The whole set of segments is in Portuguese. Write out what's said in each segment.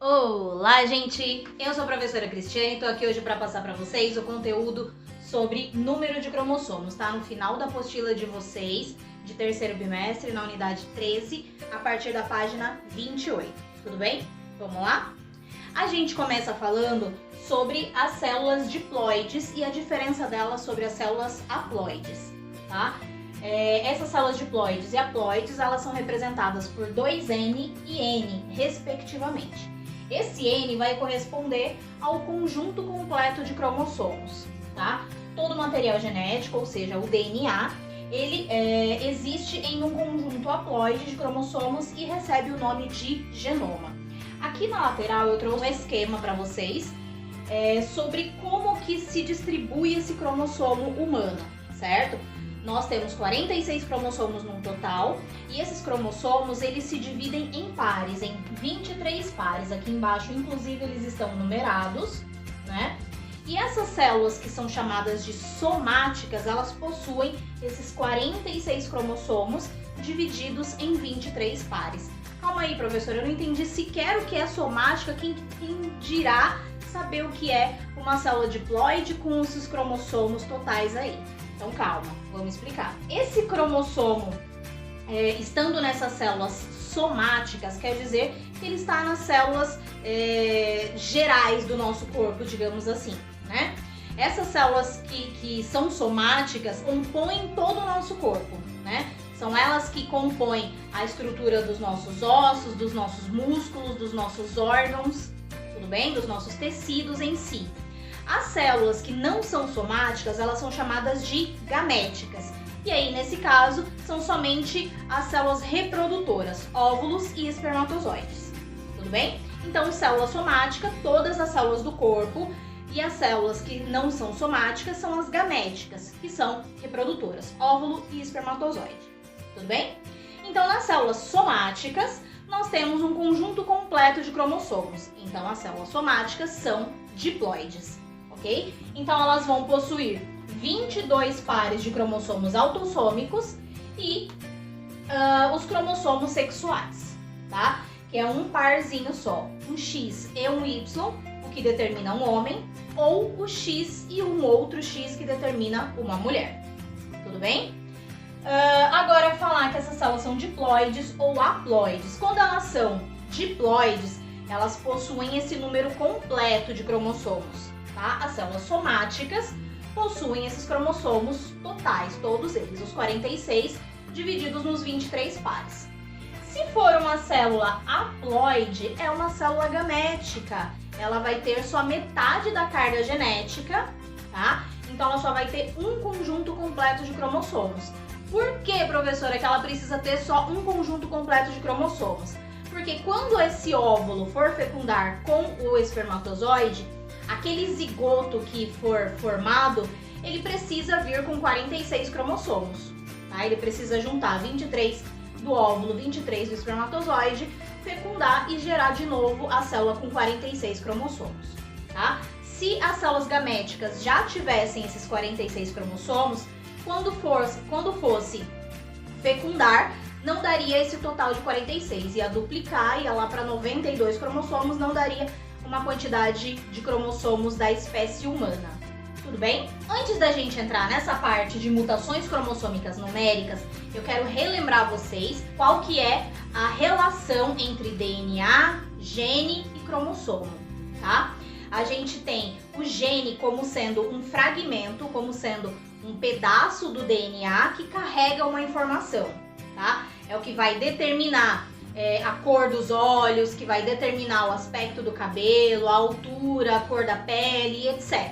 Olá, gente! Eu sou a professora Cristiane e tô aqui hoje para passar para vocês o conteúdo sobre número de cromossomos, tá? No final da apostila de vocês, de terceiro bimestre, na unidade 13, a partir da página 28, tudo bem? Vamos lá? A gente começa falando sobre as células diploides e a diferença delas sobre as células haploides, tá? Essas células diploides e haploides, elas são representadas por 2N e N, respectivamente. Esse N vai corresponder ao conjunto completo de cromossomos, tá? Todo material genético, ou seja, o DNA, ele existe em um conjunto haploide de cromossomos e recebe o nome de genoma. Aqui na lateral eu trouxe um esquema para vocês sobre como que se distribui esse cromossomo humano, certo? Nós temos 46 cromossomos no total e esses cromossomos eles se dividem em pares, em 23 pares. Aqui embaixo, inclusive, eles estão numerados, né? E essas células que são chamadas de somáticas, elas possuem esses 46 cromossomos divididos em 23 pares. Calma aí, professora, eu não entendi sequer o que é somática, quem dirá saber o que é uma célula diploide com esses cromossomos totais aí. Então calma, vamos explicar. Esse cromossomo, estando nessas células somáticas, quer dizer que ele está nas células gerais do nosso corpo, digamos assim, né? Essas células que são somáticas compõem todo o nosso corpo, né? São elas que compõem a estrutura dos nossos ossos, dos nossos músculos, dos nossos órgãos, tudo bem? Dos nossos tecidos em si. As células que não são somáticas, elas são chamadas de gaméticas. E aí, nesse caso, são somente as células reprodutoras, óvulos e espermatozoides. Tudo bem? Então, célula somática, todas as células do corpo, e as células que não são somáticas são as gaméticas, que são reprodutoras, óvulo e espermatozoide. Tudo bem? Então, nas células somáticas, nós temos um conjunto completo de cromossomos. Então, as células somáticas são diploides. Okay? Então elas vão possuir 22 pares de cromossomos autossômicos e os cromossomos sexuais, tá? Que é um parzinho só, um X e um Y, o que determina um homem, ou o X e um outro X que determina uma mulher. Tudo bem? Agora falar que essas células são diploides ou haploides. Quando elas são diploides, elas possuem esse número completo de cromossomos. Tá? As células somáticas possuem esses cromossomos totais, todos eles, os 46, divididos nos 23 pares. Se for uma célula haploide, é uma célula gamética. Ela vai ter só metade da carga genética, tá? Então ela só vai ter um conjunto completo de cromossomos. Por que, professora, que ela precisa ter só um conjunto completo de cromossomos? Porque quando esse óvulo for fecundar com o espermatozoide, aquele zigoto que for formado, ele precisa vir com 46 cromossomos, tá? Ele precisa juntar 23 do óvulo, 23 do espermatozoide, fecundar e gerar de novo a célula com 46 cromossomos, tá? Se as células gaméticas já tivessem esses 46 cromossomos, quando fosse fecundar, não daria esse total de 46, ia duplicar, ia lá para 92 cromossomos, não daria uma quantidade de cromossomos da espécie humana. Tudo bem? Antes da gente entrar nessa parte de mutações cromossômicas numéricas, eu quero relembrar vocês qual que é a relação entre DNA, gene e cromossomo, tá? A gente tem o gene como sendo um fragmento, como sendo um pedaço do DNA que carrega uma informação, tá? É o que vai determinar a cor dos olhos, que vai determinar o aspecto do cabelo, a altura, a cor da pele, etc.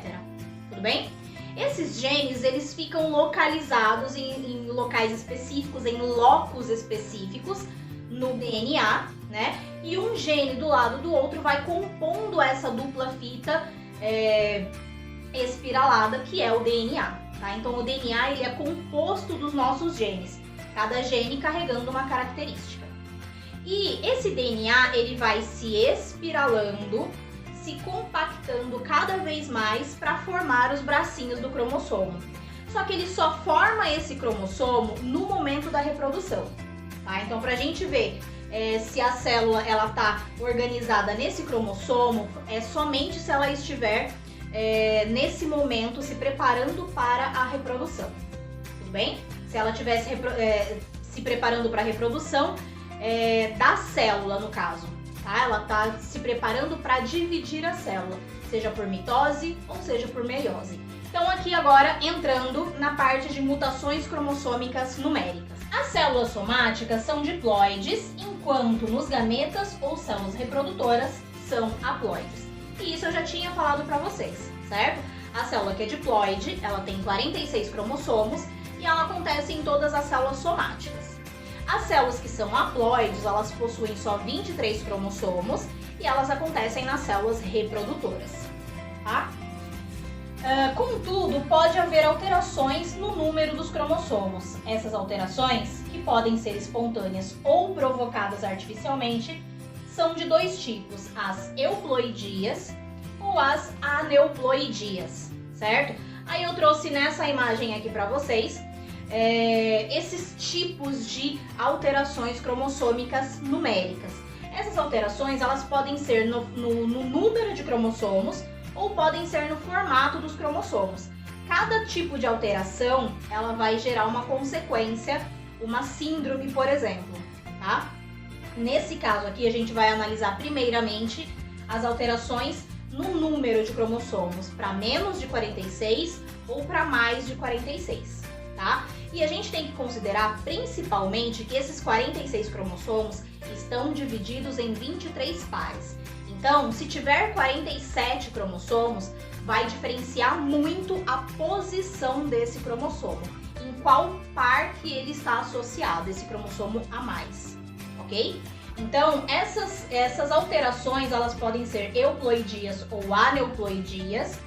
Tudo bem? Esses genes, eles ficam localizados em locais específicos, em locos específicos no DNA, né? E um gene do lado do outro vai compondo essa dupla fita espiralada, que é o DNA, tá? Então o DNA ele é composto dos nossos genes, cada gene carregando uma característica. E esse DNA ele vai se espiralando, se compactando cada vez mais para formar os bracinhos do cromossomo. Só que ele só forma esse cromossomo no momento da reprodução, tá? Então, para a gente ver se a célula ela tá organizada nesse cromossomo, é somente se ela estiver nesse momento se preparando para a reprodução, tudo bem? Se ela estivesse se preparando para a reprodução da célula, no caso, tá? Ela tá se preparando para dividir a célula, seja por mitose ou seja por meiose. Então aqui agora entrando na parte de mutações cromossômicas numéricas. As células somáticas são diploides, enquanto nos gametas ou células reprodutoras são haploides. E isso eu já tinha falado para vocês, certo? A célula que é diploide, ela tem 46 cromossomos e ela acontece em todas as células somáticas. As células que são haploides, elas possuem só 23 cromossomos e elas acontecem nas células reprodutoras, tá? Contudo, pode haver alterações no número dos cromossomos. Essas alterações, que podem ser espontâneas ou provocadas artificialmente, são de dois tipos, as euploidias ou as aneuploidias, certo? Aí eu trouxe nessa imagem aqui para vocês esses tipos de alterações cromossômicas numéricas. Essas alterações elas podem ser no número de cromossomos ou podem ser no formato dos cromossomos. Cada tipo de alteração ela vai gerar uma consequência, uma síndrome, por exemplo, tá? Nesse caso aqui a gente vai analisar primeiramente as alterações no número de cromossomos para menos de 46 ou para mais de 46, tá? E a gente tem que considerar principalmente que esses 46 cromossomos estão divididos em 23 pares. Então, se tiver 47 cromossomos, vai diferenciar muito a posição desse cromossomo, em qual par que ele está associado, esse cromossomo a mais, ok? Então, essas alterações, elas podem ser euploidias ou aneuploidias,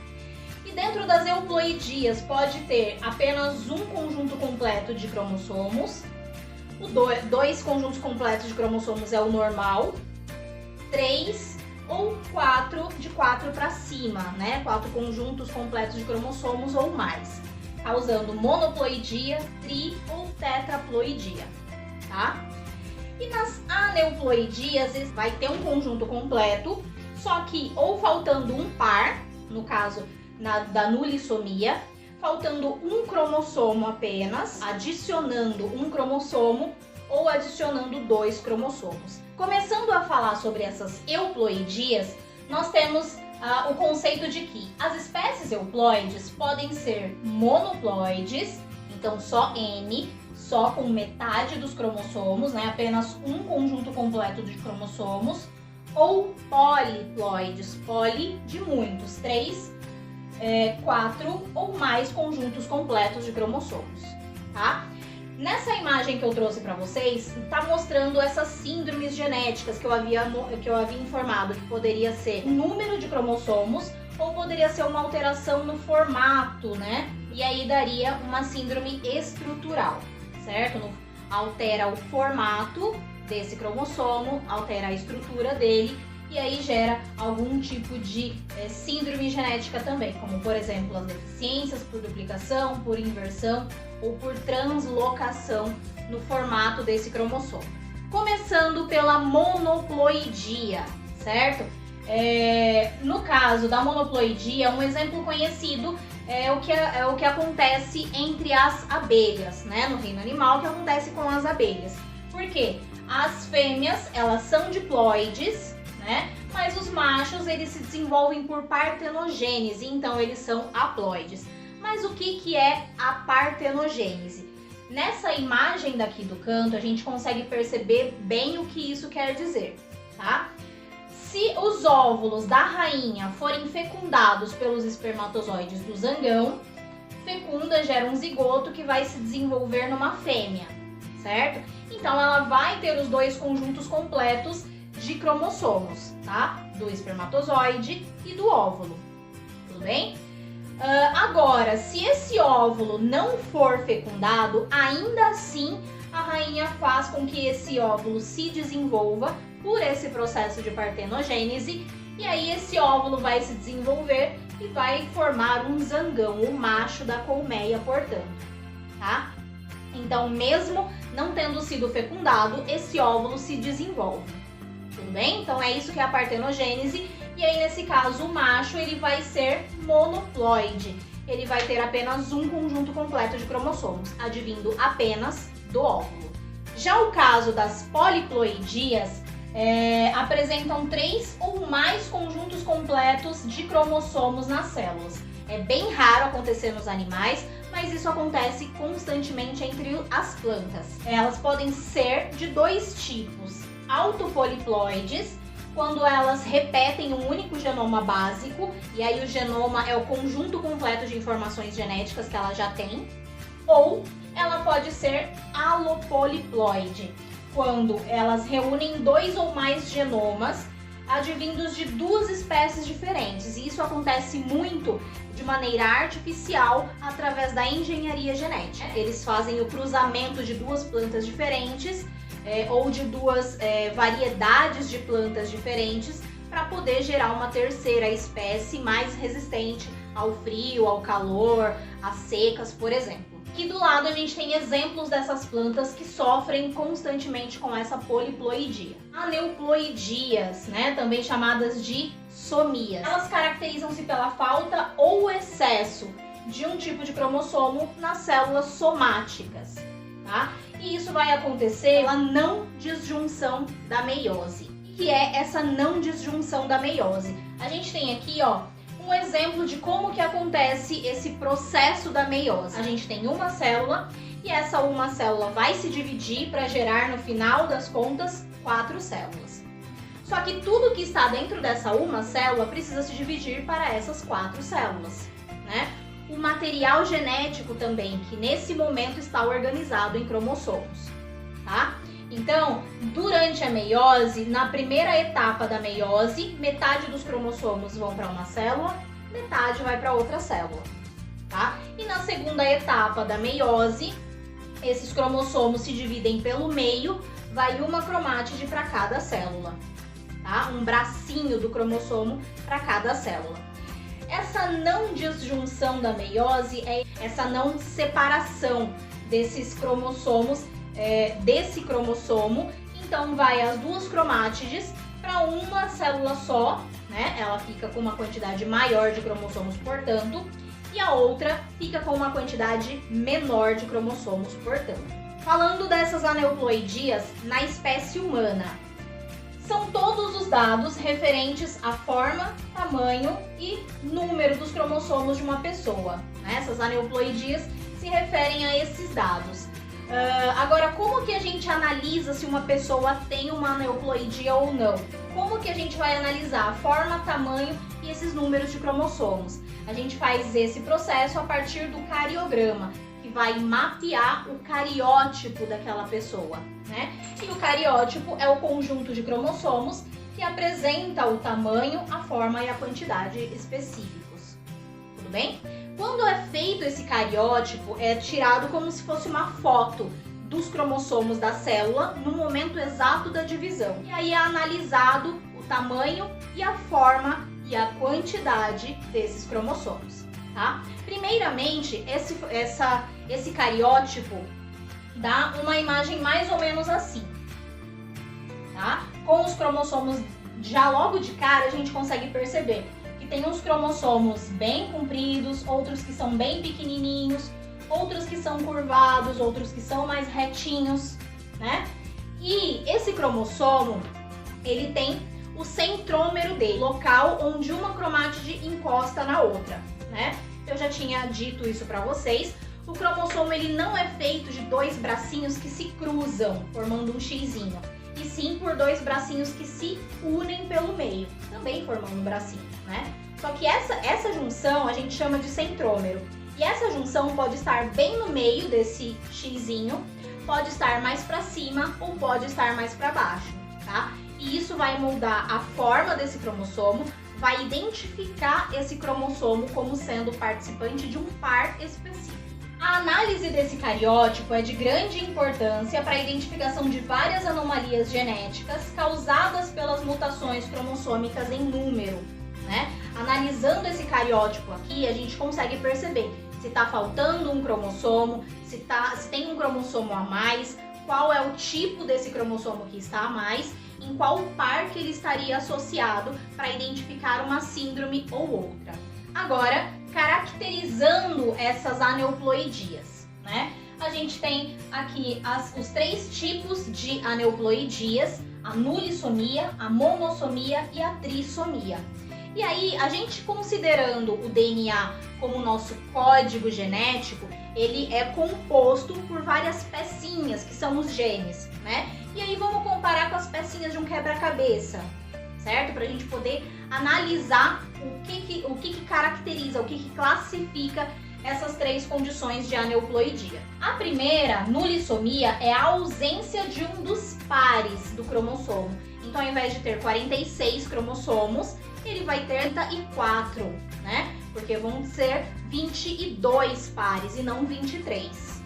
e dentro das euploidias pode ter apenas um conjunto completo de cromossomos, dois conjuntos completos de cromossomos é o normal, 3 ou 4 de 4 para cima, né? 4 conjuntos completos de cromossomos ou mais, causando monoploidia, tri ou tetraploidia, tá? E nas aneuploidias vai ter um conjunto completo, só que ou faltando um par, no caso da nulissomia, faltando um cromossomo apenas, adicionando um cromossomo ou adicionando 2 cromossomos. Começando a falar sobre essas euploidias, nós temos o conceito de que as espécies euploides podem ser monoploides, então só N, só com metade dos cromossomos, né, apenas um conjunto completo de cromossomos, ou poliploides, poli de muitos, 3, 4 ou mais conjuntos completos de cromossomos, tá? Nessa imagem que eu trouxe para vocês, está mostrando essas síndromes genéticas que eu havia informado, que poderia ser o número de cromossomos ou poderia ser uma alteração no formato, né? E aí daria uma síndrome estrutural, certo? Altera o formato desse cromossomo, altera a estrutura dele e aí gera algum tipo de síndrome genética também, como por exemplo as deficiências por duplicação, por inversão ou por translocação no formato desse cromossomo. Começando pela monoploidia, certo? No caso da monoploidia, um exemplo conhecido é o que acontece entre as abelhas, né? No reino animal, que acontece com as abelhas. Por quê? As fêmeas, elas são diploides, né? Mas os machos, eles se desenvolvem por partenogênese, então eles são haploides. Mas o que é a partenogênese? Nessa imagem daqui do canto, a gente consegue perceber bem o que isso quer dizer, tá? Se os óvulos da rainha forem fecundados pelos espermatozoides do zangão, fecunda, gera um zigoto que vai se desenvolver numa fêmea, certo? Então ela vai ter os 2 conjuntos completos de cromossomos, tá? Do espermatozoide e do óvulo, tudo bem? Agora, se esse óvulo não for fecundado, ainda assim a rainha faz com que esse óvulo se desenvolva por esse processo de partenogênese e aí esse óvulo vai se desenvolver e vai formar um zangão, o macho da colmeia, portanto, tá? Então, mesmo não tendo sido fecundado, esse óvulo se desenvolve. Tudo bem? Então é isso que é a partenogênese. E aí, nesse caso, o macho ele vai ser monoploide. Ele vai ter apenas um conjunto completo de cromossomos, advindo apenas do óvulo. Já o caso das poliploidias, apresentam 3 ou mais conjuntos completos de cromossomos nas células. É bem raro acontecer nos animais, mas isso acontece constantemente entre as plantas. Elas podem ser de 2 tipos: autopoliploides, quando elas repetem um único genoma básico, e aí o genoma é o conjunto completo de informações genéticas que ela já tem, ou ela pode ser alopoliploide, quando elas reúnem 2 ou mais genomas advindos de 2 espécies diferentes. E isso acontece muito de maneira artificial através da engenharia genética. Eles fazem o cruzamento de 2 plantas diferentes ou de 2 variedades de plantas diferentes para poder gerar uma terceira espécie mais resistente ao frio, ao calor, às secas, por exemplo. Aqui do lado a gente tem exemplos dessas plantas que sofrem constantemente com essa poliploidia. Aneuploidias, também chamadas de somias. Elas caracterizam-se pela falta ou excesso de um tipo de cromossomo nas células somáticas, tá? E isso vai acontecer pela não disjunção da meiose. O que é essa não disjunção da meiose? A gente tem aqui, um exemplo de como que acontece esse processo da meiose. A gente tem uma célula e essa uma célula vai se dividir para gerar, no final das contas, 4 células. Só que tudo que está dentro dessa uma célula precisa se dividir para essas 4 células, O material genético também, que nesse momento está organizado em cromossomos, tá? Então, durante a meiose, na primeira etapa da meiose, metade dos cromossomos vão para uma célula, metade vai para outra célula, tá? E na segunda etapa da meiose, esses cromossomos se dividem pelo meio, vai uma cromátide para cada célula, tá? Um bracinho do cromossomo para cada célula. Essa não disjunção da meiose é essa não separação desses cromossomos, desse cromossomo. Então vai as 2 cromátides para uma célula só, Ela fica com uma quantidade maior de cromossomos, portanto, e a outra fica com uma quantidade menor de cromossomos, portanto. Falando dessas aneuploidias na espécie humana, são todos os dados referentes à forma, tamanho e número dos cromossomos de uma pessoa. Essas aneuploidias se referem a esses dados. Agora, como que a gente analisa se uma pessoa tem uma aneuploidia ou não? Como que a gente vai analisar a forma, tamanho e esses números de cromossomos? A gente faz esse processo a partir do cariograma, que vai mapear o cariótipo daquela pessoa, E o cariótipo é o conjunto de cromossomos que apresenta o tamanho, a forma e a quantidade específicos. Tudo bem? Quando é feito esse cariótipo, é tirado como se fosse uma foto dos cromossomos da célula no momento exato da divisão. E aí é analisado o tamanho e a forma e a quantidade desses cromossomos, tá? Primeiramente, esse cariótipo dá uma imagem mais ou menos assim, tá? Com os cromossomos, já logo de cara a gente consegue perceber que tem uns cromossomos bem compridos, outros que são bem pequenininhos, outros que são curvados, outros que são mais retinhos, E esse cromossomo, ele tem o centrômero dele, local onde uma cromátide encosta na outra, Eu já tinha dito isso para vocês. O cromossomo ele não é feito de 2 bracinhos que se cruzam, formando um xizinho, e sim por 2 bracinhos que se unem pelo meio, também formando um bracinho, Só que essa junção a gente chama de centrômero. E essa junção pode estar bem no meio desse xizinho, pode estar mais para cima ou pode estar mais para baixo, tá? E isso vai moldar a forma desse cromossomo, vai identificar esse cromossomo como sendo participante de um par específico. A análise desse cariótipo é de grande importância para a identificação de várias anomalias genéticas causadas pelas mutações cromossômicas em número, Analisando esse cariótipo aqui, a gente consegue perceber se está faltando um cromossomo, se tem um cromossomo a mais, qual é o tipo desse cromossomo que está a mais, em qual par que ele estaria associado para identificar uma síndrome ou outra. Agora, caracterizando essas aneuploidias, né? A gente tem aqui os 3 tipos de aneuploidias: a nulissomia, a monossomia e a trissomia. E aí, a gente considerando o DNA como nosso código genético, ele é composto por várias pecinhas, que são os genes, né? E aí vamos comparar com as pecinhas de um quebra-cabeça, certo? Para a gente poder analisar o que caracteriza, o que classifica essas 3 condições de aneuploidia. A primeira, nulissomia, é a ausência de um dos pares do cromossomo. Então, ao invés de ter 46 cromossomos, ele vai ter 34, né? Porque vão ser 22 pares e não 23.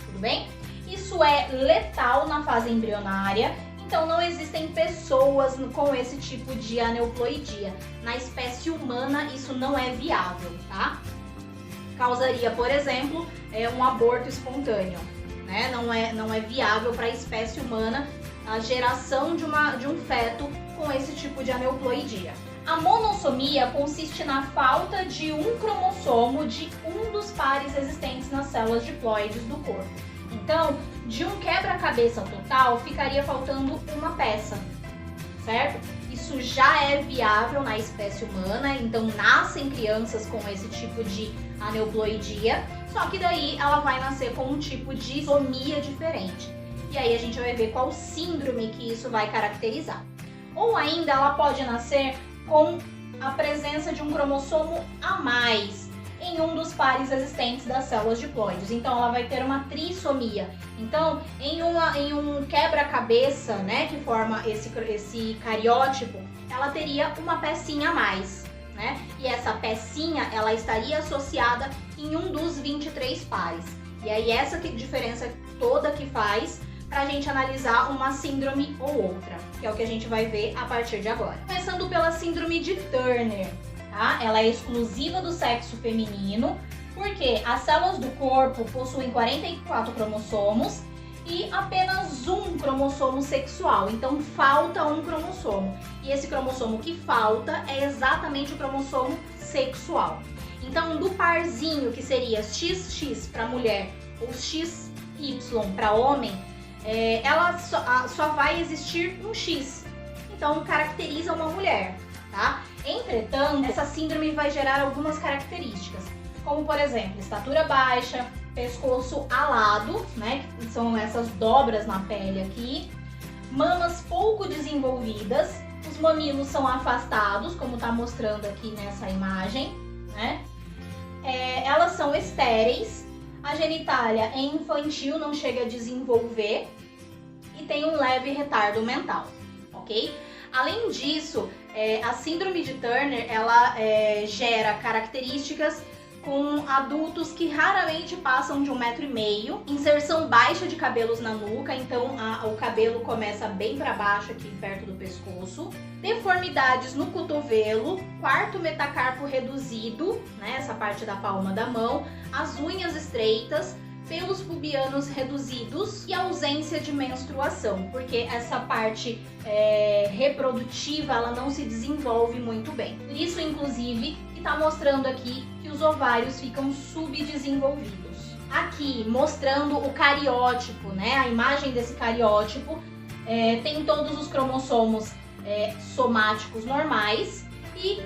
Tudo bem? Isso é letal na fase embrionária, então não existem pessoas com esse tipo de aneuploidia. Na espécie humana, isso não é viável, tá? Causaria, por exemplo, um aborto espontâneo, né? Não é viável para a espécie humana a geração de um feto com esse tipo de aneuploidia. A monossomia consiste na falta de um cromossomo de um dos pares existentes nas células diploides do corpo. Então, de um quebra-cabeça total, ficaria faltando uma peça, certo? Isso já é viável na espécie humana, então nascem crianças com esse tipo de aneuploidia, só que daí ela vai nascer com um tipo de somia diferente. E aí a gente vai ver qual síndrome que isso vai caracterizar. Ou ainda ela pode nascer com a presença de um cromossomo a mais em um dos pares existentes das células diploides. Então ela vai ter uma trissomia. Então, em um quebra-cabeça, né, que forma esse cariótipo, ela teria uma pecinha a mais, né? E essa pecinha, ela estaria associada em um dos 23 pares. E aí essa diferença toda que faz para a gente analisar uma síndrome ou outra, que é o que a gente vai ver a partir de agora. Começando pela síndrome de Turner, tá? Ela é exclusiva do sexo feminino, porque as células do corpo possuem 44 cromossomos e apenas um cromossomo sexual, então falta um cromossomo. E esse cromossomo que falta é exatamente o cromossomo sexual. Então, do parzinho que seria XX para mulher ou XY para homem, ela só vai existir um X, então caracteriza uma mulher, tá? Entretanto, essa síndrome vai gerar algumas características, como por exemplo, estatura baixa, pescoço alado, né, que são essas dobras na pele aqui, mamas pouco desenvolvidas, os mamilos são afastados, como está mostrando aqui nessa imagem, né? Elas são estéreis, a genitália é infantil, não chega a desenvolver e tem um leve retardo mental, ok? Além disso, a síndrome de Turner, ela gera características com adultos que raramente passam de 1,5 m, inserção baixa de cabelos na nuca, então o cabelo começa bem para baixo aqui perto do pescoço, deformidades no cotovelo, quarto metacarpo reduzido, né, essa parte da palma da mão, as unhas estreitas, pelos pubianos reduzidos e ausência de menstruação, porque essa parte reprodutiva ela não se desenvolve muito bem. Por isso, inclusive, que está mostrando aqui que os ovários ficam subdesenvolvidos. Aqui mostrando o cariótipo, né? A imagem desse cariótipo tem todos os cromossomos somáticos normais e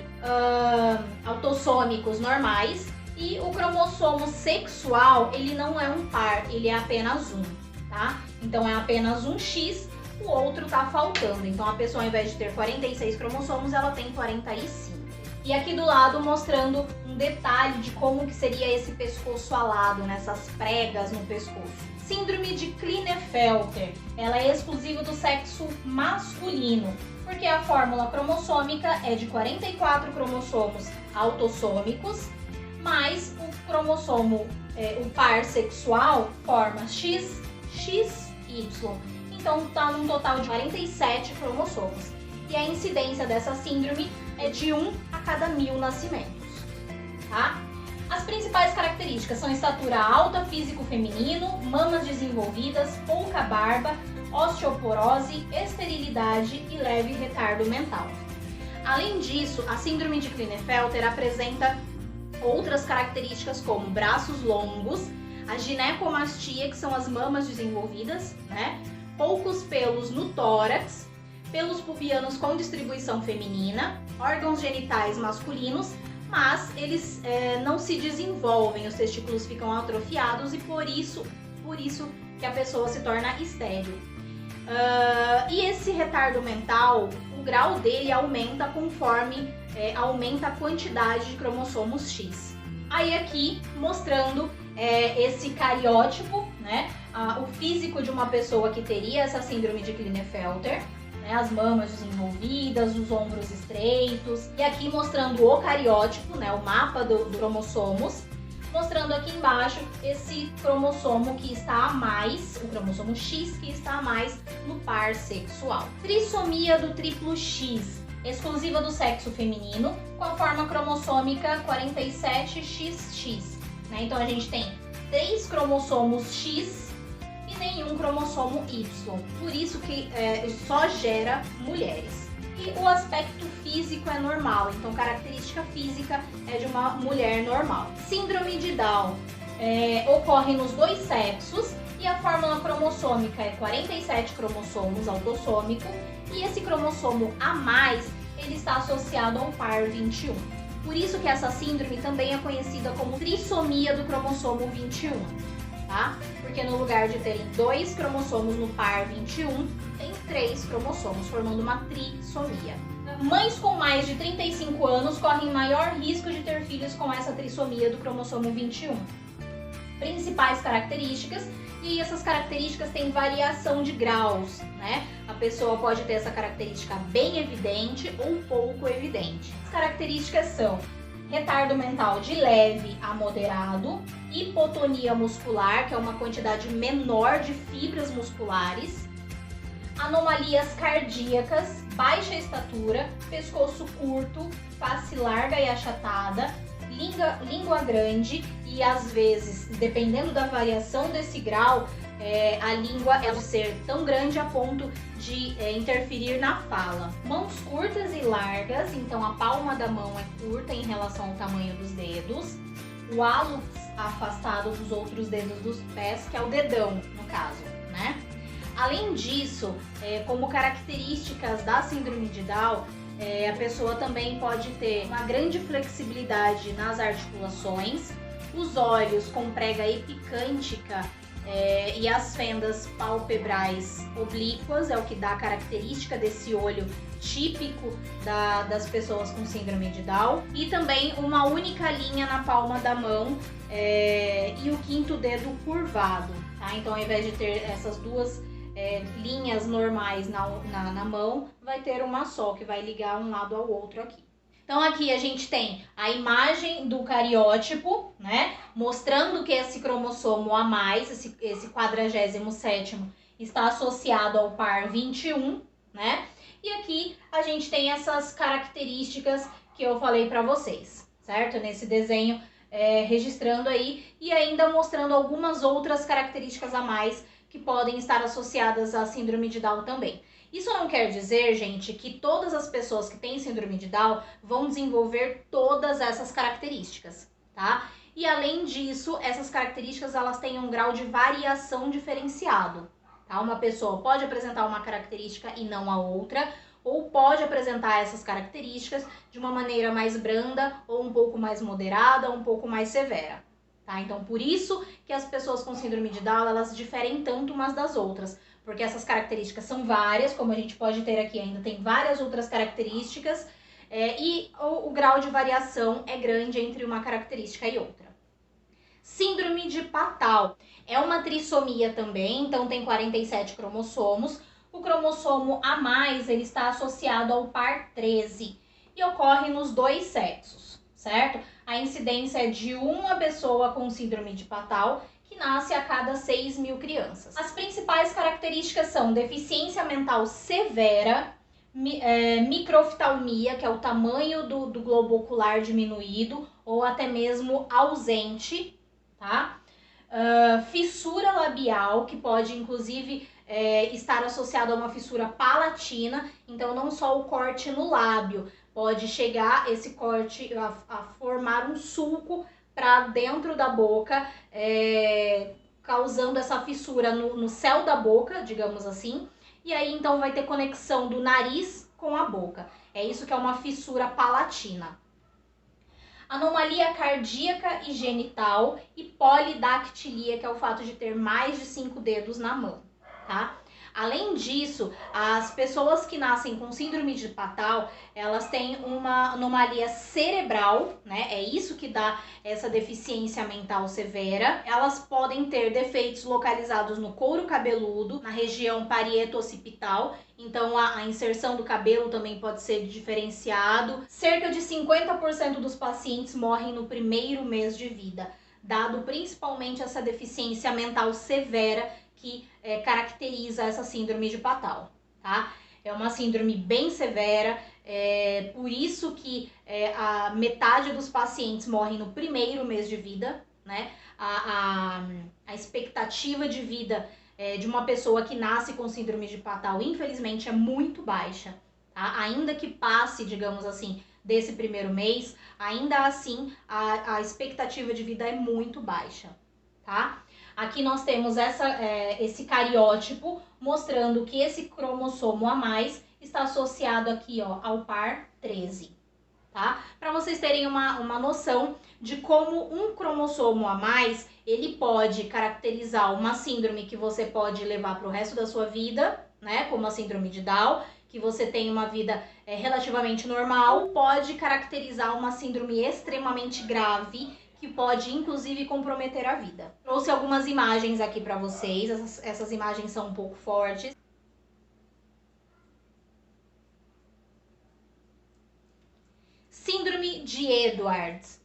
autossômicos normais. E o cromossomo sexual, ele não é um par, ele é apenas um, tá? Então é apenas um X, o outro tá faltando. Então a pessoa, ao invés de ter 46 cromossomos, ela tem 45. E aqui do lado mostrando um detalhe de como que seria esse pescoço alado, nessas pregas no pescoço. Síndrome de Klinefelter, ela é exclusiva do sexo masculino, porque a fórmula cromossômica é de 44 cromossomos autossômicos, mais o cromossomo, o par sexual, forma X, XY. Então está num total de 47 cromossomos. E a incidência dessa síndrome é de 1 a cada 1000 nascimentos, tá? As principais características são estatura alta, físico feminino, mamas desenvolvidas, pouca barba, osteoporose, esterilidade e leve retardo mental. Além disso, a síndrome de Klinefelter apresenta outras características como braços longos, a ginecomastia, que são as mamas desenvolvidas, né? Poucos pelos no tórax, pelos pubianos com distribuição feminina, órgãos genitais masculinos, mas eles não se desenvolvem, os testículos ficam atrofiados e por isso que a pessoa se torna estéril. E esse retardo mental, o grau dele aumenta conforme aumenta a quantidade de cromossomos X. Aí aqui mostrando esse cariótipo, né? O físico de uma pessoa que teria essa síndrome de Klinefelter, né? As mamas desenvolvidas, os ombros estreitos. E aqui mostrando o cariótipo, né? O mapa dos cromossomos. Mostrando aqui embaixo esse cromossomo que está a mais, o cromossomo X que está a mais no par sexual. Trissomia do triplo X, exclusiva do sexo feminino, com a forma cromossômica 47XX. Né? Então a gente tem 3 cromossomos X e nenhum cromossomo Y. Por isso que só gera mulheres. E o aspecto físico é normal, então característica física é de uma mulher normal. Síndrome de Down ocorre nos dois sexos e a fórmula cromossômica é 47 cromossomos autossômico e esse cromossomo a mais ele está associado ao par 21. Por isso que essa síndrome também é conhecida como trissomia do cromossomo 21, tá? Porque no lugar de terem 2 cromossomos no par 21, tem 3 cromossomos, formando uma trissomia. Mães com mais de 35 anos correm maior risco de ter filhos com essa trissomia do cromossomo 21. Principais características, e essas características têm variação de graus, né? A pessoa pode ter essa característica bem evidente ou pouco evidente. As características são retardo mental de leve a moderado, hipotonia muscular, que é uma quantidade menor de fibras musculares, anomalias cardíacas, baixa estatura, pescoço curto, face larga e achatada, língua grande e às vezes, dependendo da variação desse grau, a língua pode ser tão grande a ponto de interferir na fala. Mãos curtas e largas, então a palma da mão é curta em relação ao tamanho dos dedos. O halo afastado dos outros dedos dos pés, que é o dedão, no caso, né? Além disso, como características da síndrome de Down, a pessoa também pode ter uma grande flexibilidade nas articulações, os olhos com prega epicântica e as fendas palpebrais oblíquas, é o que dá a característica desse olho típico das pessoas com síndrome de Down, e também uma única linha na palma da mão e o quinto dedo curvado, tá? Então, ao invés de ter essas duas linhas normais na mão, vai ter uma só, que vai ligar um lado ao outro aqui. Então aqui a gente tem a imagem do cariótipo, né, mostrando que esse cromossomo a mais, esse 47º, está associado ao par 21, né? E aqui a gente tem essas características que eu falei para vocês, certo? Nesse desenho registrando aí e ainda mostrando algumas outras características a mais que podem estar associadas à síndrome de Down também. Isso não quer dizer, gente, que todas as pessoas que têm síndrome de Down vão desenvolver todas essas características, tá? E além disso, essas características elas têm um grau de variação diferenciado, tá? Uma pessoa pode apresentar uma característica e não a outra, ou pode apresentar essas características de uma maneira mais branda, ou um pouco mais moderada, ou um pouco mais severa, tá? Então, por isso que as pessoas com síndrome de Down, elas diferem tanto umas das outras, porque essas características são várias, como a gente pode ter aqui, ainda tem várias outras características, e o grau de variação é grande entre uma característica e outra. Síndrome de Patau é uma trissomia também, então tem 47 cromossomos. O cromossomo a mais, ele está associado ao par 13 e ocorre nos dois sexos, certo? A incidência é de uma pessoa com síndrome de Patau, que nasce a cada 6.000 crianças. As principais características são deficiência mental severa, microftalmia, que é o tamanho do globo ocular diminuído ou até mesmo ausente, tá? Fissura labial, que pode inclusive estar associado a uma fissura palatina, então não só o corte no lábio, pode chegar esse corte a formar um sulco para dentro da boca, causando essa fissura no céu da boca, digamos assim, e aí então vai ter conexão do nariz com a boca. É isso que é uma fissura palatina. Anomalia cardíaca e genital e polidactilia, que é o fato de ter mais de 5 dedos na mão, tá? Além disso, as pessoas que nascem com síndrome de Patau, elas têm uma anomalia cerebral, né? É isso que dá essa deficiência mental severa. Elas podem ter defeitos localizados no couro cabeludo, na região parieto-occipital, então a inserção do cabelo também pode ser diferenciado. Cerca de 50% dos pacientes morrem no primeiro mês de vida, dado principalmente essa deficiência mental severa que caracteriza essa síndrome de Patau, tá? É uma síndrome bem severa, por isso que a metade dos pacientes morrem no primeiro mês de vida, né? A expectativa de vida de uma pessoa que nasce com síndrome de Patau, infelizmente, é muito baixa, tá? Ainda que passe, digamos assim, desse primeiro mês, ainda assim a expectativa de vida é muito baixa, tá? Aqui nós temos esse cariótipo mostrando que esse cromossomo a mais está associado aqui, ó, ao par 13, tá? Para vocês terem uma noção de como um cromossomo a mais, ele pode caracterizar uma síndrome que você pode levar para o resto da sua vida, né? Como a síndrome de Down, que você tem uma vida relativamente normal, pode caracterizar uma síndrome extremamente grave, que pode inclusive comprometer a vida. Trouxe algumas imagens aqui para vocês, essas imagens são um pouco fortes. Síndrome de Edwards.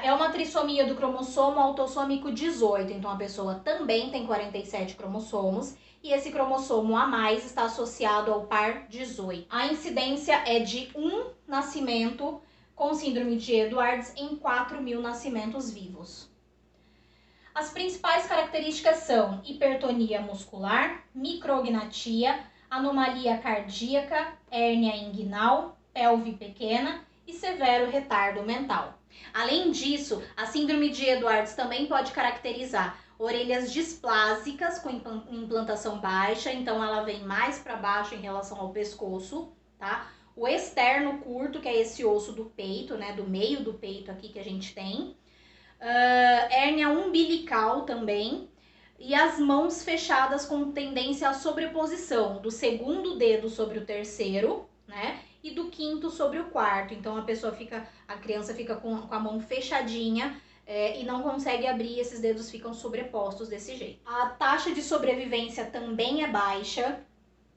É uma trissomia do cromossomo autossômico 18, então a pessoa também tem 47 cromossomos e esse cromossomo a mais está associado ao par 18. A incidência é de 1 nascimento com síndrome de Edwards em 4.000 nascimentos vivos. As principais características são hipertonia muscular, micrognatia, anomalia cardíaca, hérnia inguinal, pelve pequena e severo retardo mental. Além disso, a síndrome de Edwards também pode caracterizar orelhas displásicas com implantação baixa, então ela vem mais para baixo em relação ao pescoço, tá? O externo curto, que é esse osso do peito, né, do meio do peito aqui que a gente tem. Hérnia umbilical também. E as mãos fechadas com tendência à sobreposição do segundo dedo sobre o terceiro, né? E do quinto sobre o quarto. Então a criança fica com a mão fechadinha e não consegue abrir, esses dedos ficam sobrepostos desse jeito. A taxa de sobrevivência também é baixa.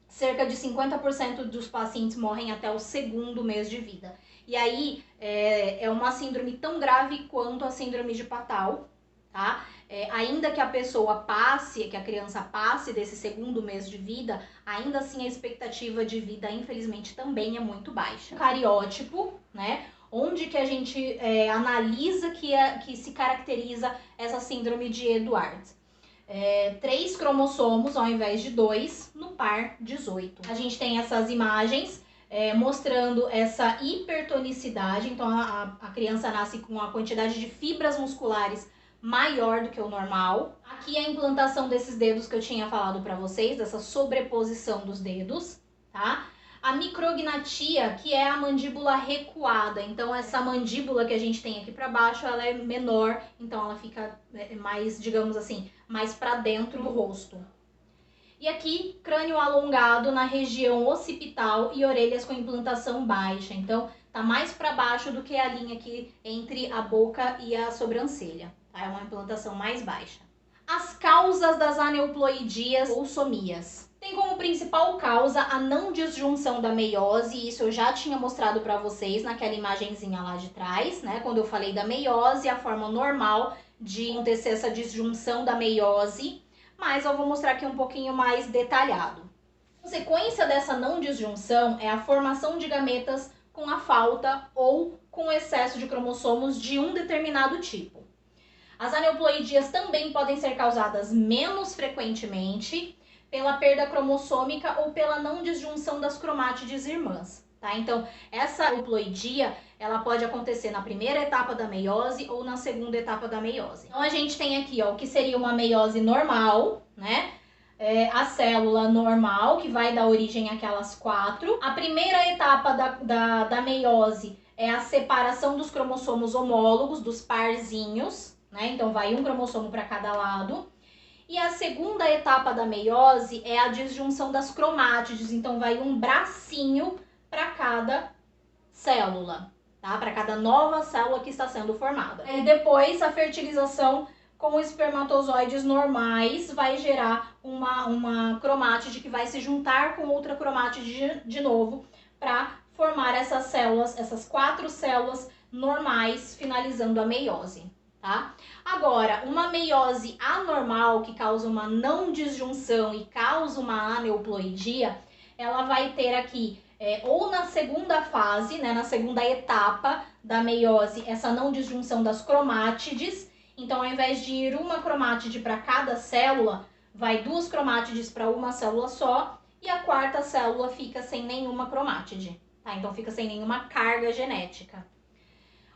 Cerca de 50% dos pacientes morrem até o segundo mês de vida. E aí é uma síndrome tão grave quanto a síndrome de Patau, tá? Ainda que a pessoa passe, que a criança passe desse segundo mês de vida, ainda assim a expectativa de vida, infelizmente, também é muito baixa. Cariótipo, né? Onde que a gente analisa que se caracteriza essa síndrome de Edwards. 3 cromossomos ao invés de 2 no par 18. A gente tem essas imagens mostrando essa hipertonicidade, então a criança nasce com a quantidade de fibras musculares maior do que o normal. Aqui a implantação desses dedos que eu tinha falado para vocês, dessa sobreposição dos dedos, tá? A micrognatia, que é a mandíbula recuada, então essa mandíbula que a gente tem aqui para baixo, ela é menor, então ela fica mais, digamos assim, mais para dentro do rosto. E aqui, crânio alongado na região occipital e orelhas com implantação baixa, então tá mais para baixo do que a linha aqui entre a boca e a sobrancelha, tá? É uma implantação mais baixa. As causas das aneuploidias ou somias. Tem como principal causa a não disjunção da meiose, isso eu já tinha mostrado para vocês naquela imagenzinha lá de trás, né? Quando eu falei da meiose, a forma normal de acontecer essa disjunção da meiose, mas eu vou mostrar aqui um pouquinho mais detalhado. A consequência dessa não disjunção é a formação de gametas com a falta ou com excesso de cromossomos de um determinado tipo. As aneuploidias também podem ser causadas menos frequentemente pela perda cromossômica ou pela não disjunção das cromátides irmãs. Tá? Então, essa aneuploidia ela pode acontecer na primeira etapa da meiose ou na segunda etapa da meiose. Então, a gente tem aqui ó, o que seria uma meiose normal, né? A célula normal, que vai dar origem àquelas 4. A primeira etapa da meiose é a separação dos cromossomos homólogos, dos parzinhos, né? Então, vai um cromossomo para cada lado. E a segunda etapa da meiose é a disjunção das cromátides. Então, vai um bracinho para cada célula, tá? Para cada nova célula que está sendo formada. E depois, a fertilização com espermatozoides normais vai gerar uma cromátide que vai se juntar com outra cromátide de novo para formar essas células, essas 4 células normais, finalizando a meiose. Tá? Agora, uma meiose anormal que causa uma não disjunção e causa uma aneuploidia, ela vai ter aqui ou na segunda fase, né, na segunda etapa da meiose, essa não disjunção das cromátides. Então, ao invés de ir uma cromátide para cada célula, vai 2 cromátides para uma célula só e a quarta célula fica sem nenhuma cromátide, tá? Então, fica sem nenhuma carga genética.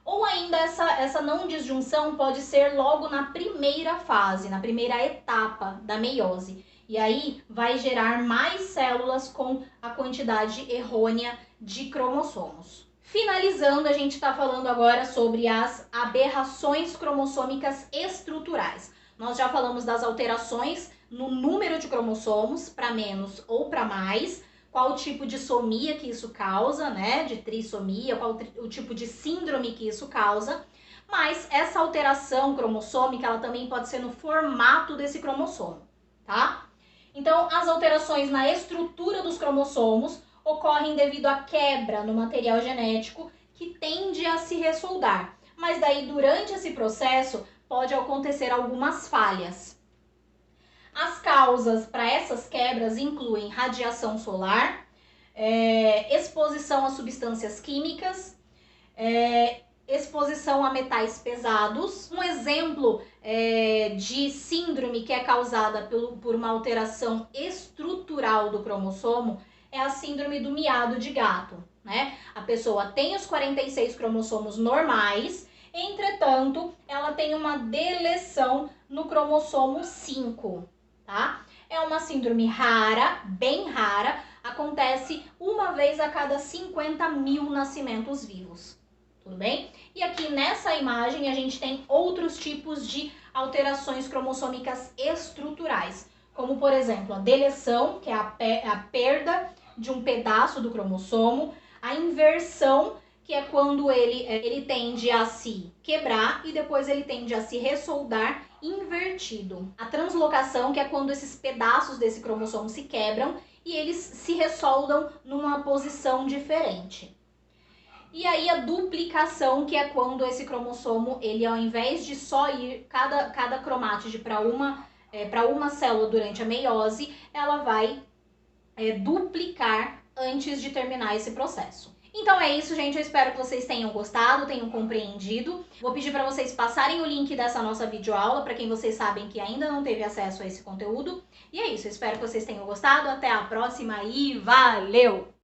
Ou ainda essa não disjunção pode ser logo na primeira fase, na primeira etapa da meiose. E aí vai gerar mais células com a quantidade errônea de cromossomos. Finalizando, a gente está falando agora sobre as aberrações cromossômicas estruturais. Nós já falamos das alterações no número de cromossomos, para menos ou para mais, qual o tipo de somia que isso causa, né, de trissomia, qual o tipo de síndrome que isso causa, mas essa alteração cromossômica, ela também pode ser no formato desse cromossomo, tá? Então, as alterações na estrutura dos cromossomos ocorrem devido à quebra no material genético que tende a se ressoldar, mas daí durante esse processo pode acontecer algumas falhas. As causas para essas quebras incluem radiação solar, exposição a substâncias químicas, exposição a metais pesados. Um exemplo de síndrome que é causada por uma alteração estrutural do cromossomo é a síndrome do miado de gato, né? A pessoa tem os 46 cromossomos normais, entretanto, ela tem uma deleção no cromossomo 5. Tá? É uma síndrome rara, bem rara, acontece uma vez a cada 50 mil nascimentos vivos, tudo bem? E aqui nessa imagem a gente tem outros tipos de alterações cromossômicas estruturais, como por exemplo a deleção, que é a perda de um pedaço do cromossomo, a inversão, que é quando ele tende a se quebrar e depois ele tende a se ressoldar invertido. A translocação, que é quando esses pedaços desse cromossomo se quebram e eles se ressoldam numa posição diferente. E aí a duplicação, que é quando esse cromossomo, ele ao invés de só ir cada cromátide para uma célula durante a meiose, ela vai duplicar antes de terminar esse processo. Então é isso, gente. Eu espero que vocês tenham gostado, tenham compreendido. Vou pedir para vocês passarem o link dessa nossa videoaula para quem vocês sabem que ainda não teve acesso a esse conteúdo. E é isso, eu espero que vocês tenham gostado. Até a próxima e valeu!